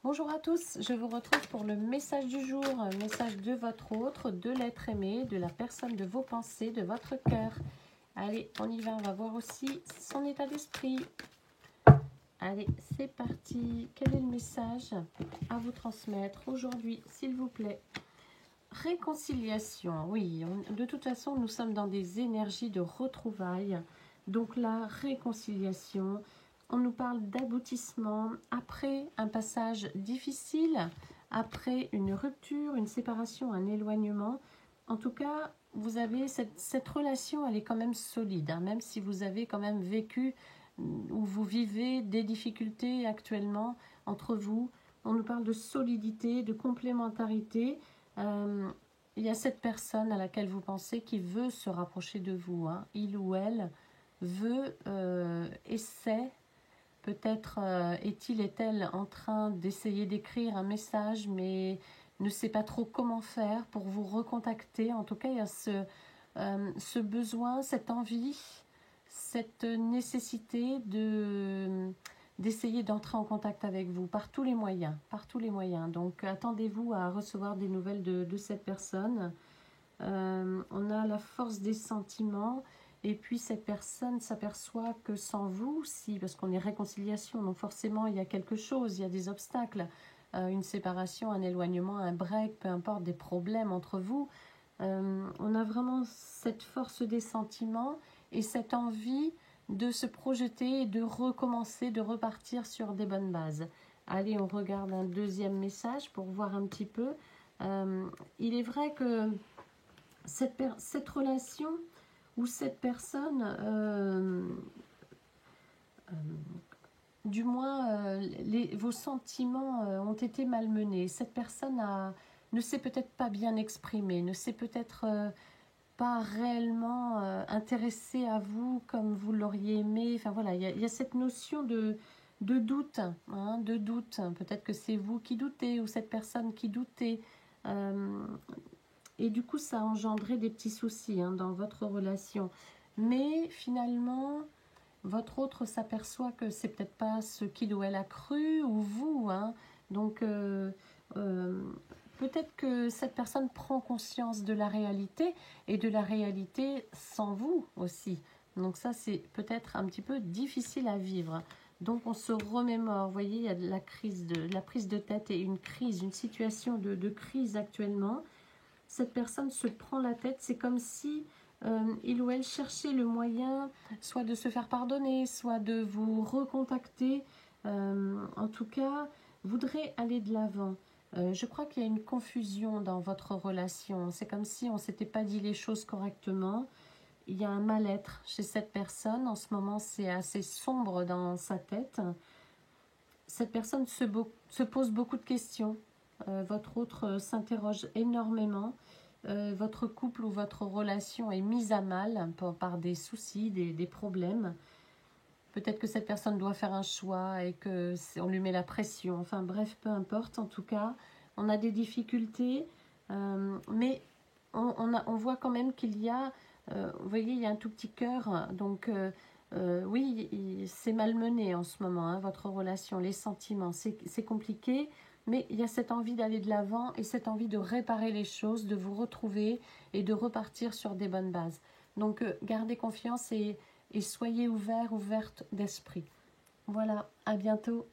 Bonjour à tous, je vous retrouve pour le message du jour, un message de votre autre, de l'être aimé, de la personne de vos pensées, de votre cœur. Allez, on y va, on va voir aussi son état d'esprit. Allez, c'est parti. Quel est le message à vous transmettre aujourd'hui, s'il vous plaît? Réconciliation, oui, de toute façon, nous sommes dans des énergies de retrouvailles. Donc la réconciliation, on nous parle d'aboutissement après un passage difficile, après une rupture, une séparation, un éloignement. En tout cas, vous avez cette relation, elle est quand même solide, hein, même si vous avez quand même vécu ou vous vivez des difficultés actuellement entre vous. On nous parle de solidité, de complémentarité. Il y a cette personne à laquelle vous pensez qui veut se rapprocher de vous, hein. Il ou elle veut, essaie, peut-être est-il, est-elle en train d'essayer d'écrire un message, mais ne sait pas trop comment faire pour vous recontacter. En tout cas, il y a ce besoin, cette envie, cette nécessité d'essayer d'entrer en contact avec vous par tous les moyens, par tous les moyens. Donc, attendez-vous à recevoir des nouvelles de cette personne. On a la force des sentiments. Et puis cette personne s'aperçoit que sans vous, si, parce qu'on est réconciliation, donc forcément il y a quelque chose, il y a des obstacles, une séparation, un éloignement, un break, peu importe, des problèmes entre vous. On a vraiment cette force des sentiments et cette envie de se projeter et de recommencer, de repartir sur des bonnes bases. Allez, on regarde un deuxième message pour voir un petit peu. Il est vrai que cette relation où cette personne, du moins vos sentiments ont été malmenés. Cette personne ne s'est peut-être pas bien exprimée, ne s'est peut-être pas réellement intéressée à vous comme vous l'auriez aimé. Enfin voilà, il y a cette notion de doute, hein, de doute. Peut-être que c'est vous qui doutez ou cette personne qui doutait. Et du coup, ça a engendré des petits soucis, hein, dans votre relation. Mais finalement, votre autre s'aperçoit que c'est peut-être pas ce qu'il ou elle a cru, ou vous, hein. Donc, peut-être que cette personne prend conscience de la réalité, et de la réalité sans vous aussi. Donc ça, c'est peut-être un petit peu difficile à vivre. Donc on se remémore, vous voyez, il y a de la prise de tête et une crise, une situation de crise actuellement. Cette personne se prend la tête, c'est comme si il ou elle cherchait le moyen soit de se faire pardonner, soit de vous recontacter, en tout cas, voudrait aller de l'avant. Je crois qu'il y a une confusion dans votre relation, c'est comme si on ne s'était pas dit les choses correctement. Il y a un mal-être chez cette personne, en ce moment c'est assez sombre dans sa tête. Cette personne se pose beaucoup de questions. Votre autre s'interroge énormément. Votre couple ou votre relation est mise à mal par des soucis, des problèmes. Peut-être que cette personne doit faire un choix et qu'on lui met la pression. Enfin bref, peu importe. En tout cas, on a des difficultés. Mais on voit quand même qu'il y a... vous voyez, il y a un tout petit cœur. Donc... oui, c'est malmené en ce moment, hein, votre relation, les sentiments, c'est compliqué, mais il y a cette envie d'aller de l'avant et cette envie de réparer les choses, de vous retrouver et de repartir sur des bonnes bases. Donc, gardez confiance et soyez ouverts, ouvertes d'esprit. Voilà, à bientôt.